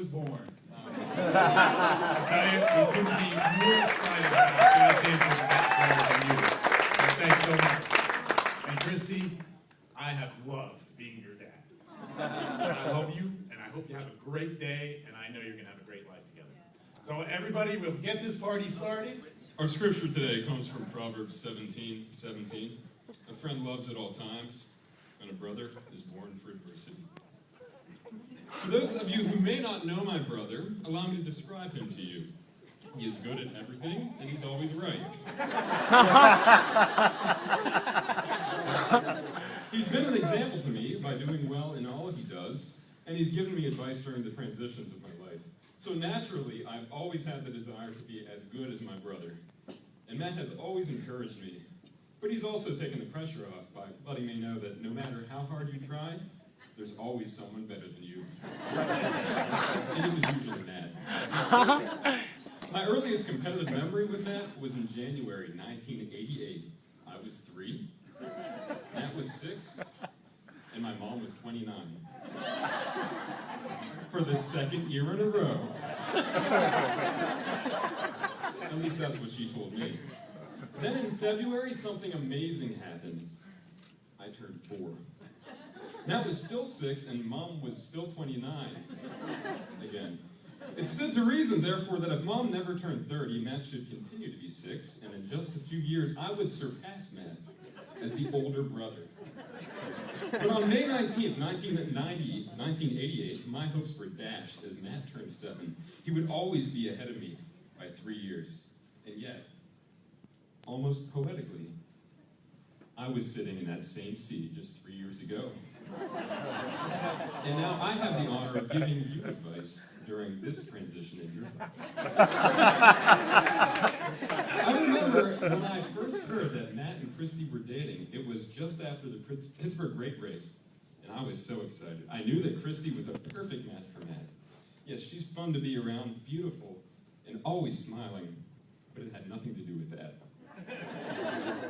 was born. I tell you, we couldn't be more excited about being able to than you. So thanks so much. And Christy, I have loved being your dad. I love you, and I hope you have a great day, and I know you're going to have a great life together. So everybody, we'll get this party started. Our scripture today comes from Proverbs 17:17. A friend loves at all times, and a brother is born for adversity. For those of you who may not know my brother, allow me to describe him to you. He is good at everything, and he's always right. He's been an example to me by doing well in all he does, and he's given me advice during the transitions of my life. So naturally, I've always had the desire to be as good as my brother. And Matt has always encouraged me. But he's also taken the pressure off by letting me know that no matter how hard you try, there's always someone better than you. And it was usually Matt. My earliest competitive memory with Matt was in January 1988. I was 3, Matt was 6, and my mom was 29. For the second year in a row. At least that's what she told me. Then in February, something amazing happened. I turned 4. Matt was still 6, and Mom was still 29. Again. It stood to reason, therefore, that if Mom never turned 30, Matt should continue to be 6, and in just a few years, I would surpass Matt as the older brother. But on May 19th, 1988, my hopes were dashed as Matt turned 7. He would always be ahead of me by 3 years. And yet, almost poetically, I was sitting in that same seat just 3 years ago. And now I have the honor of giving you advice during this transition in your life. I remember when I first heard that Matt and Christy were dating, it was just after the Pittsburgh Great Race, and I was so excited. I knew that Christy was a perfect match for Matt. Yes, she's fun to be around, beautiful, and always smiling, but it had nothing to do with that.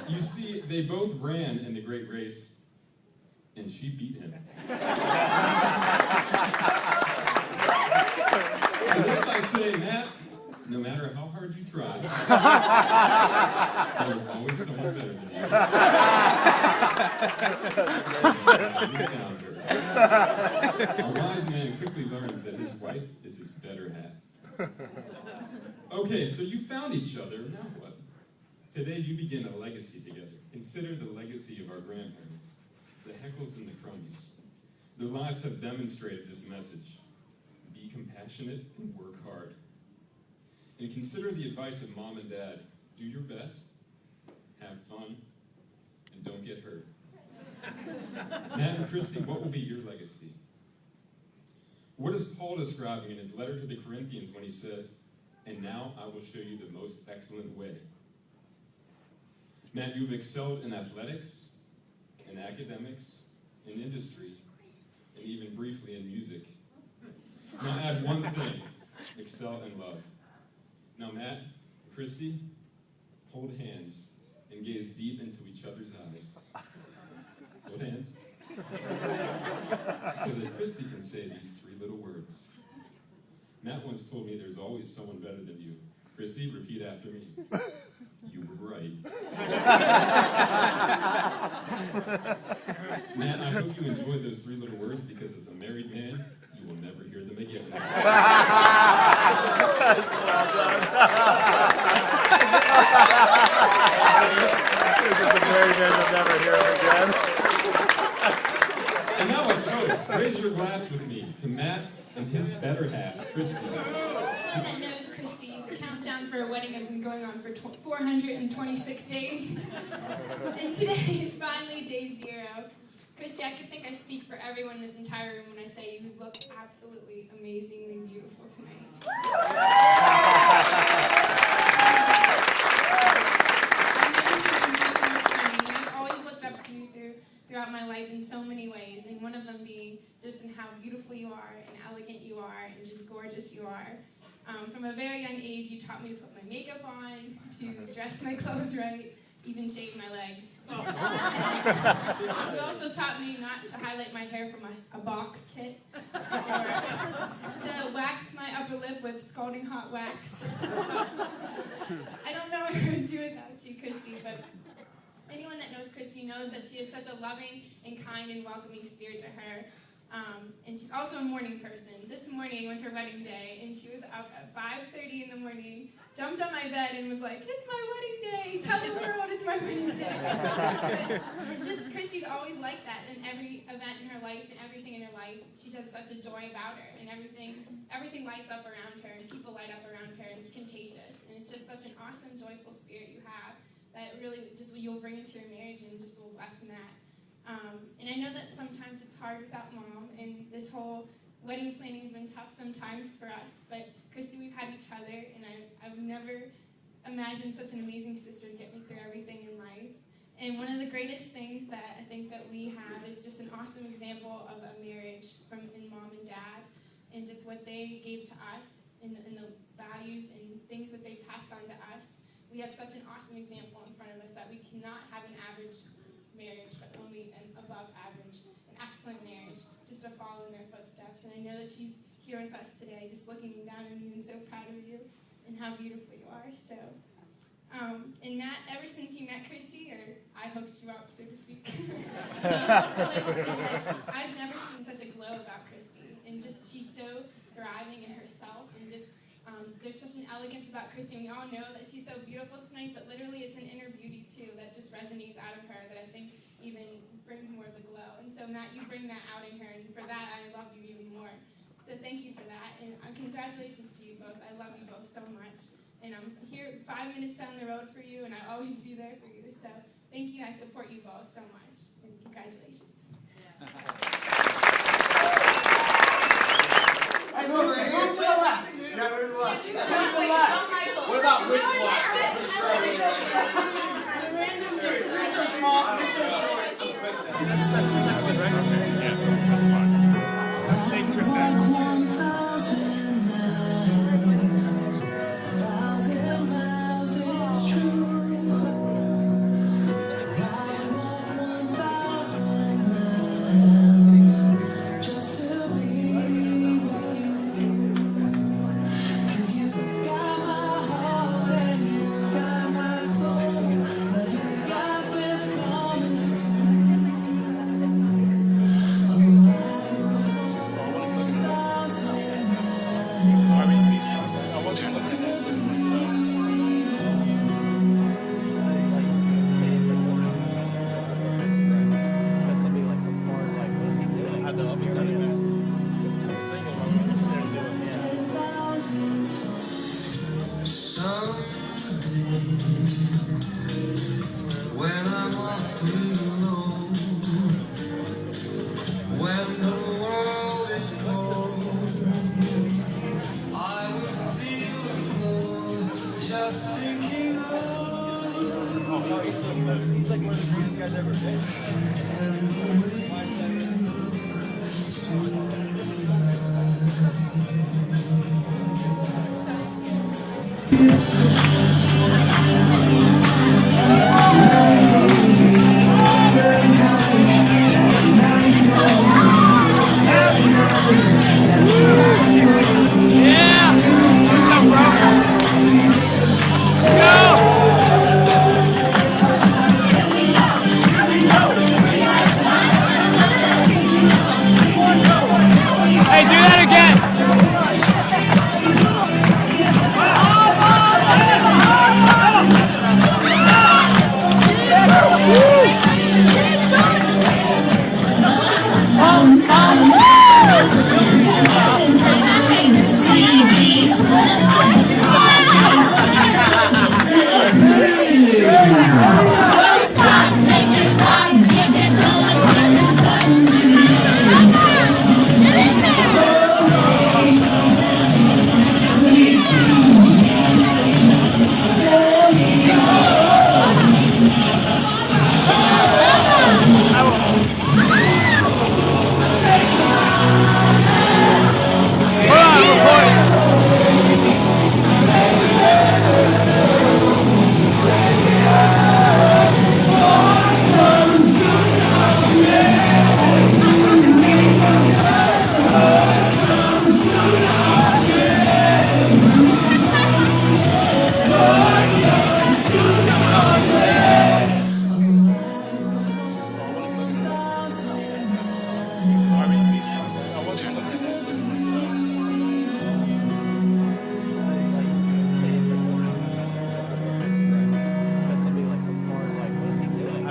You see, they both ran in the Great Race, and she beat him. And this I say, Matt, no matter how hard you try, there's always someone better than you. A wise man quickly learns that his wife is his better half. Okay, so you found each other, now what? Today you begin a legacy together. Consider the legacy of our grandparents, the Heckles and the Crummies. Their lives have demonstrated this message. Be compassionate and work hard. And consider the advice of Mom and Dad. Do your best, have fun, and don't get hurt. Matt and Christy, what will be your legacy? What is Paul describing in his letter to the Corinthians when he says, "And now I will show you the most excellent way"? Matt, you've excelled in athletics, in academics, in industry, and even briefly in music. Now add one thing, excel in love. Now Matt, Christy, hold hands and gaze deep into each other's eyes. Hold hands. So that Christy can say these 3 little words. Matt once told me there's always someone better than you. Christy, repeat after me. You were right. Matt, I hope you enjoyed those 3 little words because as a married man, you will never hear them again. As a married man, you'll never hear them again. And now a toast. Raise your glass with me to Matt and his better half, Christy. That knows Christy, the countdown for a wedding has been going on for 426 days. And today is finally day 0. Christy, I could think I speak for everyone in this entire room when I say you look absolutely amazingly beautiful tonight. I've never seen you looking this stunning, and I've always looked up to you throughout my life in so many ways, and one of them being just in how beautiful you are, and elegant you are, and just gorgeous you are. From a very young age, you taught me to put my makeup on, to dress my clothes right, even shave my legs. You also taught me not to highlight my hair from a box kit, or to wax with scalding hot wax. I don't know what I would do without you, Christy, but anyone that knows Christy knows that she is such a loving and kind and welcoming spirit to her. And she's also a morning person. This morning was her wedding day, and she was up at 5:30 in the morning, jumped on my bed and was like, "It's my wedding day! Tell the world it's my wedding day!" Just Christy's always like that in every event in her life and everything in her life. She has such a joy about her, and everything lights up around her, and people light up around her, and it's contagious. And it's just such an awesome, joyful spirit you have that really just you'll bring into your marriage and just will bless Matt. And I know that sometimes it's hard without Mom, and this whole wedding planning has been tough sometimes for us, but Christy, we've had each other, and I've never imagined such an amazing sister to get me through everything in life. And one of the greatest things that I think that we have is just an awesome example of a marriage in Mom and Dad, and just what they gave to us, and the values and things that they passed on to us. We have such an awesome example in front of us that we cannot have an average marriage, but only an above average, an excellent marriage, just to follow in their footsteps. And I know that she's here with us today, just looking down on you and so proud of you and how beautiful you are. So, and Matt, ever since you met Christy, or I hooked you up, so to speak, I'd like to say that I've never seen such a glow about Christy, and just she's so thriving in herself, and just there's such an elegance about Christy. We all know that she's so beautiful tonight, but literally it's an inner beauty too that just resonates out of her that I think even brings more of the glow. And so Matt, you bring that out in her, and for that I love you even more. So thank you for that, and congratulations to you both. I love you both so much, and I'm here 5 minutes down the road for you, and I'll always be there for you. So thank you. I support you both so much, and congratulations. Hey, move to the left. Yeah, move to the left. What about with That's good, right? Yeah, that's fine. Thank you. He's like one of the greatest guys ever been.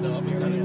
No, I was trying to